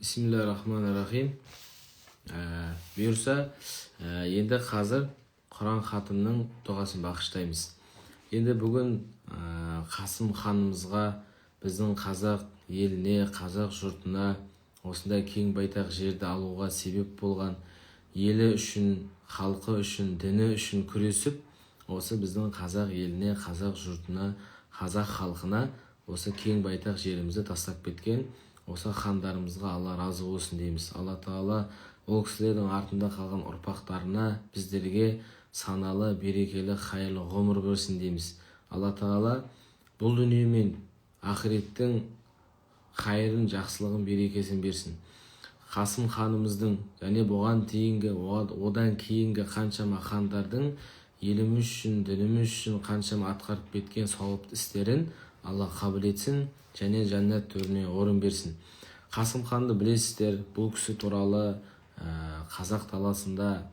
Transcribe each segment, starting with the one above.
Bismillahirrahmanirrahim. Бұйырса, енді қазір Құран хатымның дұғасын бағыштаймыз. Енді бүгін Қасым ханымызға, біздің қазақ еліне, қазақ жұртына осындай кең байтақ жерді алуға себеп болған, елі үшін, халқы үшін, діні үшін күресіп, осы біздің қазақ еліне, қазақ жұртына, қазақ халқына осы кең байтақ жерімізді тастап кеткен осы хандарымызға Алла разы болсын дейміз. Алла Тағала ол кісілердің артында қалған ұрпақтарына біздерге саналы, берекелі, хайырлы ғұмыр берсін дейміз. Алла Тағала бұл дүние мен ақыреттің хайырын, жақсылығын, берекесін берсін. Қасым ханымыздың және бұған дейінгі, одан кейінгі қаншама хандардың еліміз үшін, дініміз үшін қаншама атқарып кеткен сауапты істерін Алла қабыл етсін және жәннат төріне орын берсін. Қасым ханды білесіздер, бұл кісі туралы қазақ даласында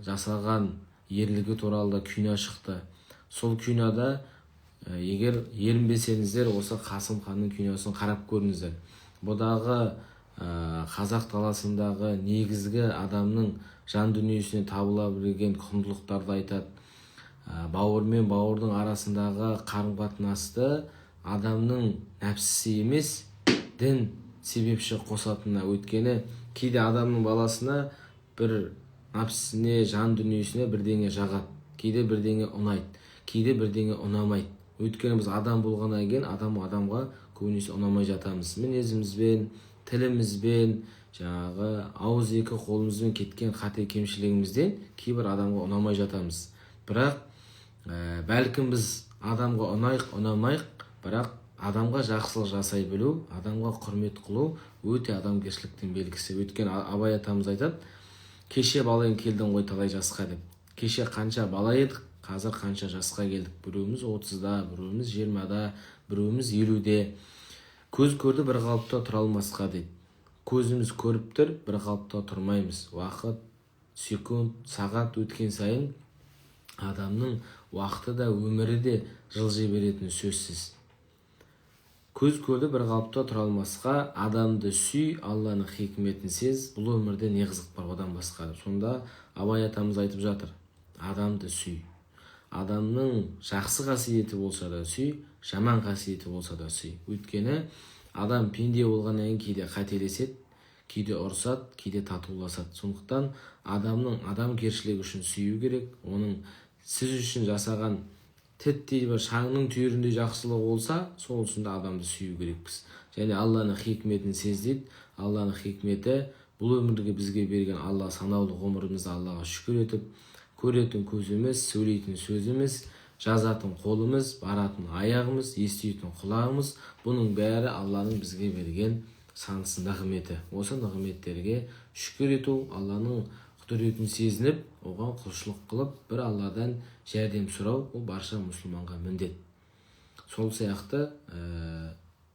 жасаған ерлігі туралы да кино шықты. Сол кинода егер ерінбесеңіздер, осы Қасым ханның киносын қарап көріңіздер. Бұдағы қазақ даласындағы негізгі адамның жан дүниесіне табыла білген құндылықтарды айтады. Бауыр мен бауырдың арасындағы қарым-қатынасты адамның нәпсісі емес, дін себепші қосатынына. Өйткені кейде адамның баласына бір нәпсісіне, жан дүниесіне бірдеңе жағады, кейде бірдеңе ұнайды, кейде бірдеңе ұнамайды. Өйткені біз адам болғаннан кейін адамға көбінесе ұнамай жатамыз. Мінезімізбен, тілімізбен, жаңағы ауыз екі қолымызбен кеткен қате кемшілігімізден кейбір адамға ұнамай жатамыз. Бірақ бәлкім біз адамға ұнамайық, бірақ адамға жақсылық жасай білу, адамға құрмет қылу өте адамгершіліктің белгісі. Өйткені Абай атамыз айтады, кеше балаң келдің ғой талай жасқа деп. Кеше қанша бала едік, қазір қанша жасқа келдік. Біреуміз 30-да, біреуміз 20-да, біреуміз 50-де. Көз көрді бір қалыпта тұра алмасқа дейді. Көзіміз көріп тұр, бір қалыпта тұрмаймыз. Уақыт, секунд, сағат өткен сайын адамның уақыты да өмірі де жылжи беретіні сөзсіз. Көз көрді бір қалыпта тұра алмасқа, адамды сүй, Алланың хикметін сез, бұл өмірде не қызық бар одан басқа. Сонда Абай атамыз айтып жатыр, адамды сүй. Адамның жақсы қасиеті болса да сүй, жаман қасиеті болса да сүй. Өйткені адам пенде болғаннан кейін кейде қателеседі, кейде ұрсады, кейде татуласады. Сондықтан адамның адамгершілігі үшін сүю керек. Оның сіз үшін жасаған тіттей бір шаңның түйіріндей жақсылығы болса, сол үшін адамды сүю керекпіз. Және Алланың хикметін сездейді. Алланың хикметі бұл өмірге бізге берген Алла санаулы ғұмырымызды Аллаға шүкір етіп, көретін көзіміз, сөйлейтін сөзіміз, жазатын қолымыз, баратын аяғымыз, еститін құлағымыз, бұның бәрі Алланың бізге берген сансыз нығметі. Осы нығметтерге шүкір ету, Алланың құдіретін сезініп, оған құлшылық қылып, бір Алладан жәрдем сұрау, ол барша мұсылманға міндет. Сол сияқты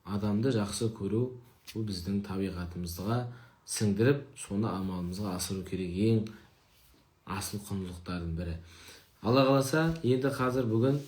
адамды жақсы көру, бұл біздің табиғатымызға сіңдіріп, соны амалымызға асыру керек ең асыл құндылықтардың бірі. Алла қаласа, енді қазір бүгін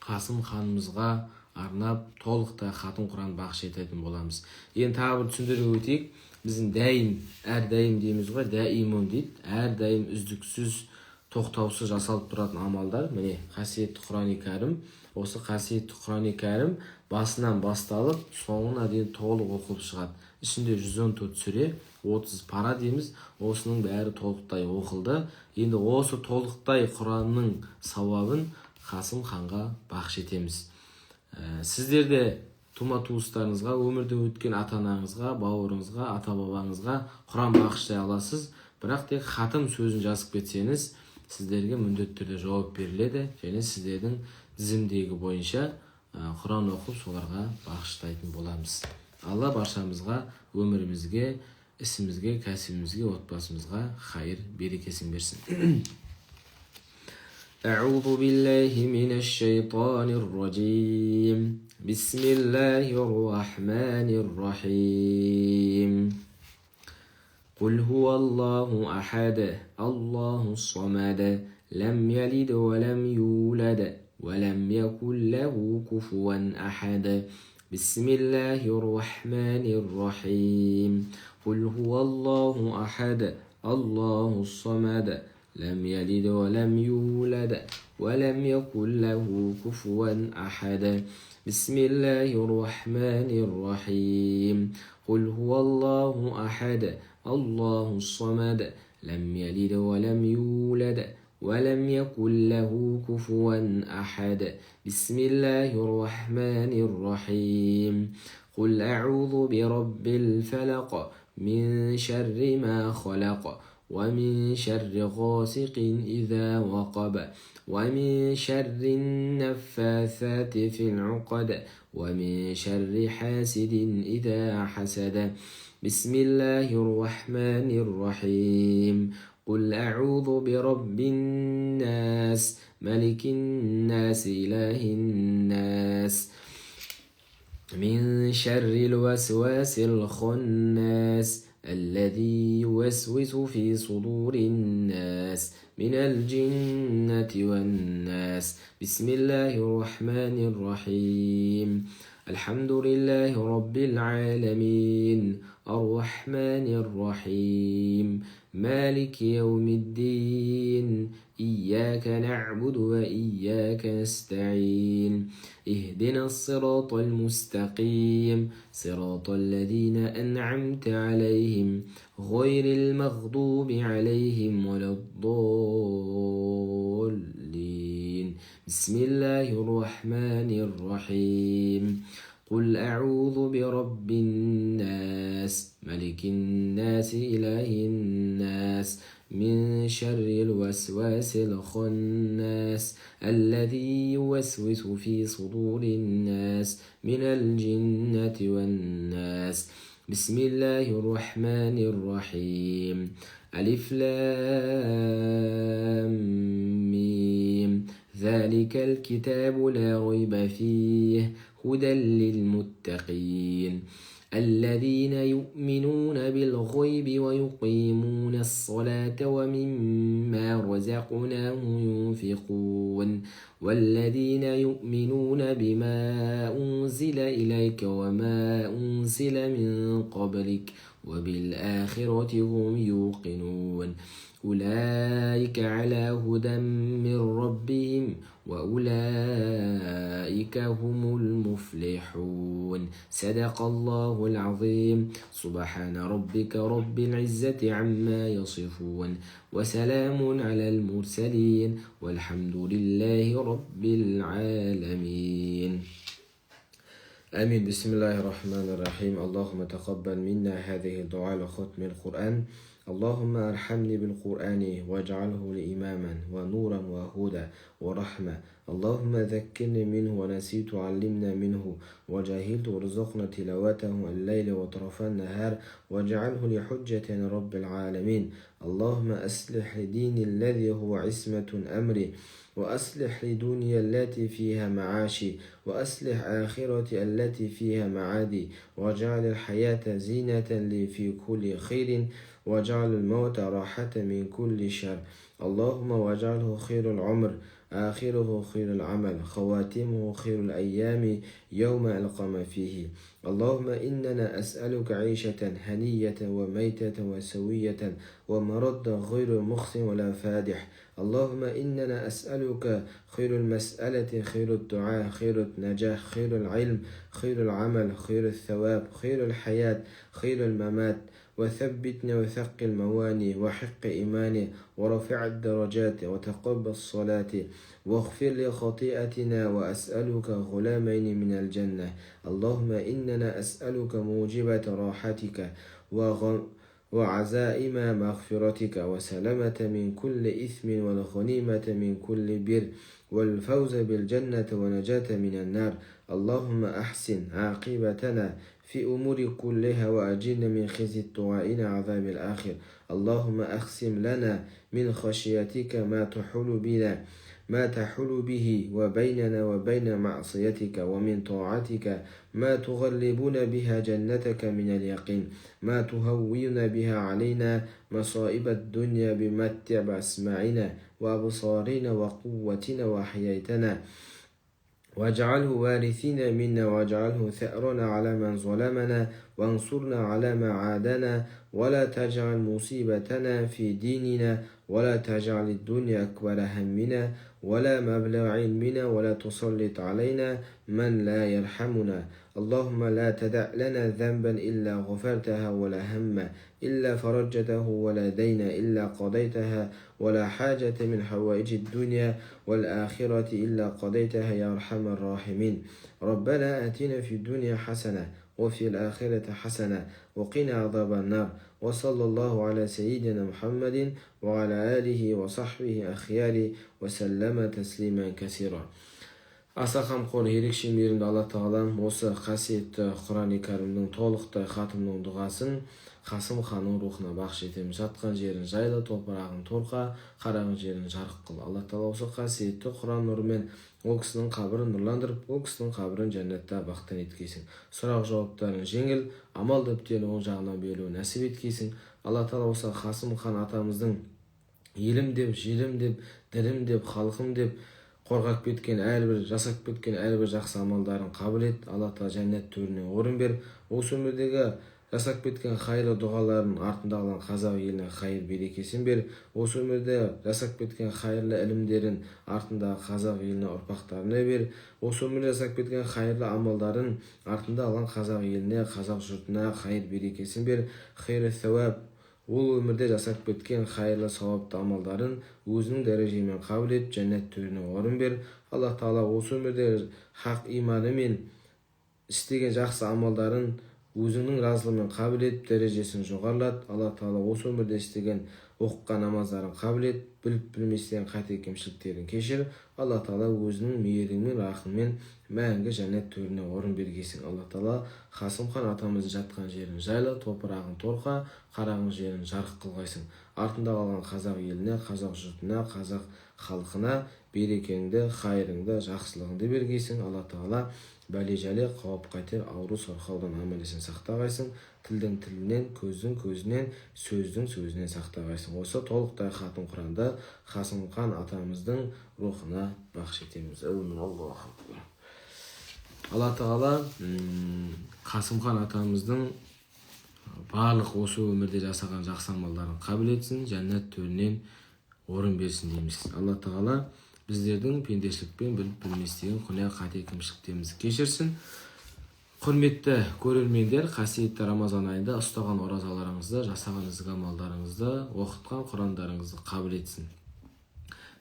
Қасым ханымызға арнап толықтай хатым Құран бағыш ететін боламыз. Енді тағы бір түсіндіре өтейік. Біздің дәйім, әрдайым дейміз ғой, дәйімун дейді. Әрдайым үздіксіз, тоқтаусыз жасалып тұратын амалдар. Міне, қасиетті Құран-ы Кәрім. Осы қасиетті Құран-ы Кәрім басынан басталып, соңына дейін толық оқылып шығады. Ішінде 114 сүре, 30 пара дейміз. Осының бәрі толықтай оқылды. Енді осы толықтай Құранның сауабын Қасым ханға бағыш етеміз. Сіздерде тума-туыстарыңызға, өмірде өткен ата-анаңызға, бауырыңызға, ата-бабаңызға Құран бағыштай аласыз. Бірақ тек хатым сөзін жазып кетсеңіз, сіздерге міндетті түрде жауап беріледі, және сіздердің тізімдегі бойынша Құран оқып, соларға бағыштайтын боламыз. Алла баршамызға, өмірімізге, ісімізге, кәсібімізге, отбасымызға хайыр, берекесін берсін. أعوذ بالله من الشيطان الرجيم بسم الله الرحمن الرحيم قل هو الله أحد الله الصمد لم يلد ولم يولد ولم يكن له كفوا أحد بسم الله الرحمن الرحيم قل هو الله أحد الله الصمد لم يلد ولم يولد ولم يكن له كفوا أحد بسم الله الرحمن الرحيم قل هو الله أحد الله الصمد لم يلد ولم يولد ولم يكن له كفوا أحد بسم الله الرحمن الرحيم قل أعوذ برب الفلق من شر ما خلق ومن شر غاسق إذا وقب ومن شر النفاثات في العقد ومن شر حاسد إذا حسد بسم الله الرحمن الرحيم قل أعوذ برب الناس ملك الناس إله الناس من شر الوسواس الخناس الذي يوسوس في صدور الناس من الجنة والناس بسم الله الرحمن الرحيم الحمد لله رب العالمين الرحمن الرحيم مالك يوم الدين إياك نعبد وإياك نستعين اهدنا الصراط المستقيم صراط الذين أنعمت عليهم غير المغضوب عليهم ولا الضالين بسم الله الرحمن الرحيم قل أعوذ برب الناس ملك الناس إله الناس من شر الوسواس الخناس الذي يوسوس في صدور الناس من الجنة والناس بسم الله الرحمن الرحيم ألف لام ميم ذلك الكتاب لا ريب فيه هدى للمتقين الذين يؤمنون بالغيب ويقيمون الصلاة ومما رزقناهم ينفقون والذين يؤمنون بما أنزل إليك وما أنزل من قبلك وبالآخرة هم يوقنون أولئك على هدى من ربهم وأولئك هم المفلحون صدق الله العظيم سبحان ربك رب العزة عما يصفون وسلام على المرسلين والحمد لله رب العالمين آمين بسم الله الرحمن الرحيم اللهم تقبل منا هذه الدعاء لختم القرآن اللهم ارحمني بالقرآن واجعله لي إماما ونورا وهدى ورحمة اللهم ذكرني منه ونسيت علمنا منه وجاهلت وارزقنا تلاوته الليل وطرف النهار واجعله لحجة رب العالمين اللهم أصلح لديني الذي هو عصمة أمري وأصلح لي دنيا التي فيها معاشي وأصلح آخرتي التي فيها معادي واجعل الحياة زينة لي في كل خير واجعل الموت راحة من كل شر اللهم واجعله خير العمر آخره خير العمل خواتمه خير الأيام يوم ألقم فيه اللهم إننا أسألك عيشة هنية وميتة وسوية ومرد غير مخس ولا فادح اللهم إننا أسألك خير المسألة خير الدعاء خير النجاح خير العلم خير العمل خير الثواب خير الحياة خير الممات وثبتنا وثقل مواني وحق إيماني ورفع الدرجات وتقبل الصلاة واغفر لي خطيئتنا وأسألك غلامين من الجنة اللهم إننا أسألك موجبة راحتك وعزائم مغفرتك وسلامة من كل إثم والغنيمة من كل بر والفوز بالجنة ونجاة من النار اللهم أحسن عاقبتنا في أمور كلها وأجرنا من خزي الطغائن عذاب الآخر اللهم أقسم لنا من خشيتك ما تحول به وبيننا وبين معصيتك ومن طاعتك ما تغلبنا بها جنتك من اليقين ما تهون بها علينا مصائب الدنيا بمتع بأسماعنا وأبصارنا وقوتنا وحياتنا واجعله وارثين منا واجعله ثأرنا على من ظلمنا وانصرنا على ما عادنا ولا تجعل مصيبتنا في ديننا ولا تجعل الدنيا أكبر همنا ولا مبلغ علمنا ولا تسلط علينا من لا يرحمنا اللهم لا تدع لنا ذنبا إلا غفرتها ولا هم إلا فرجته ولا دين إلا قضيتها ولا حاجة من حوائج الدنيا والآخرة إلا قضيتها يا أرحم الراحمين ربنا آتنا في الدنيا حسنة وفي الآخرة حسنة وقنا عذاب النار وصلى الله على سيدنا محمد وعلى آله وصحبه أخيار وسلم تسليما كثيرا. Аса қамқор ерекше мейірімді Алла тағалам осы қасиетті Құран-ы Кәрімнің толықтай хатымның дұғасын Қасым ханның рухына бақш етемін. Жатқан жерін жайлы, топырағын торқа, қараған жерін жарық қыл. Алла тағала осы қасиетті Құран нұрымен ол кісінің қабірін нұрландырып, ол кісінің қабірін жәннатта бақтан еткейсің. Сұрақ жауаптарын жеңіл, амал дәптері оң жағынан берілуін нәсіп еткейсің. Алла тағала осы Қасым хан атамыздың елім деп, жерім деп, дірім деп, халқым деп қорғап кеткен әрбір, жасап кеткен әрбір жақсы амалдарын қабыл ет. Алла тағала жәннат төріне орын бер. Осы өмірдегі жасап кеткен қайырлы дұғаларын артында қалған қазақ еліне қайыр берекесін бер. Осы өмірде жасап кеткен қайырлы ілімдерін артындағы қазақ еліне ұрпақтарына бер. Осы өмірде жасап кеткен қайырлы амалдарын артында қалған қазақ еліне, қазақ жұртына қайыр берекесін бер. Хайыр сауап ол өмірде жасап кеткен қайырлы сауапты амалдарын өзінің дәрежемен қабыл ет, жәннат төріне орын бер. Алла тағала осы өмірде хақ иманы мен істеген жақсы амалдарын өзіңнің разылығымен қабыл ет, дәрежесін жоғарлат. Алла тағала осы өмірде істеген оқыған намаздарын қабыл ет, біліп білместен қате кемшіліктерін кешір. Алла тағала өзінің мейірімімен, рахымымен мәңгі жәннат төріне орын бергейсің. Алла тағала Қасым хан атамыздың жатқан жерін жайлы, топырағын торқа, қараған жерін жарық қылғайсың. Артында қалған қазақ еліне, қазақ жұртына, қазақ халқына берекеңді, қайырыңды, жақсылығыңды бергейсің. Алла тағала бәле-жәле, қауіп-қатер, ауру сырқаудан аман-есен сақтағайсың. Тілдің тілінен, көздің көзінен, сөздің сөзінен сақтағайсың. Осы толықтай хатым Құранды Қасым хан атамыздың рухына бақш етеміз. Алла тағала Қасым хан атамыздың барлық осы өмірде жасаған жақсы амалдарын қабыл етсін, жәннат төрінен орын берсін дейміз. Алла тағала біздердің пендешілікпен біліп білместеген күнә қате кемшіліктерімізді кешірсін. Құрметті көрермендер, қасиетті Рамазан айында ұстаған оразаларыңызды, жасаған ізгі амалдарыңызды, оқытқан құрандарыңызды қабыл етсін.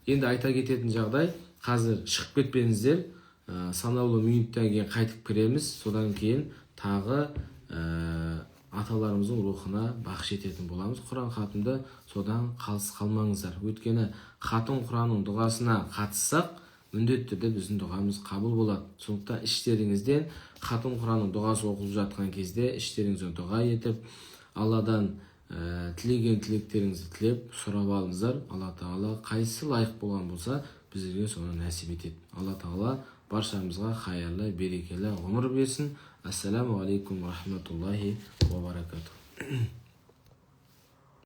Енді айта кететін жағдай, қазір шығып кетпеңіздер, санаулы минуттан кейін қайтып кіреміз. Содан кейін тағы аталарымыздың рухына бақш ететін боламыз. Құран хатымды содан қалыс қалмаңыздар. Өйткені хатым Құранның дұғасына қатыссақ, міндетті түрде біздің дұғамыз қабыл болады. Сондықтан іштеріңізден хатым Құранның дұғасы оқылып жатқан кезде іштеріңізден дұға етіп, Алладан тілеген тілектеріңізді тілеп сұрап алыңыздар. Алла тағала қайсысы лайық болған болса, біздерге соны нәсіп етеді. Алла тағала баршамызға қайырлы, берекелі ғұмыр берсін. Ассаламу алейкум рахматуллахи ва баракатух.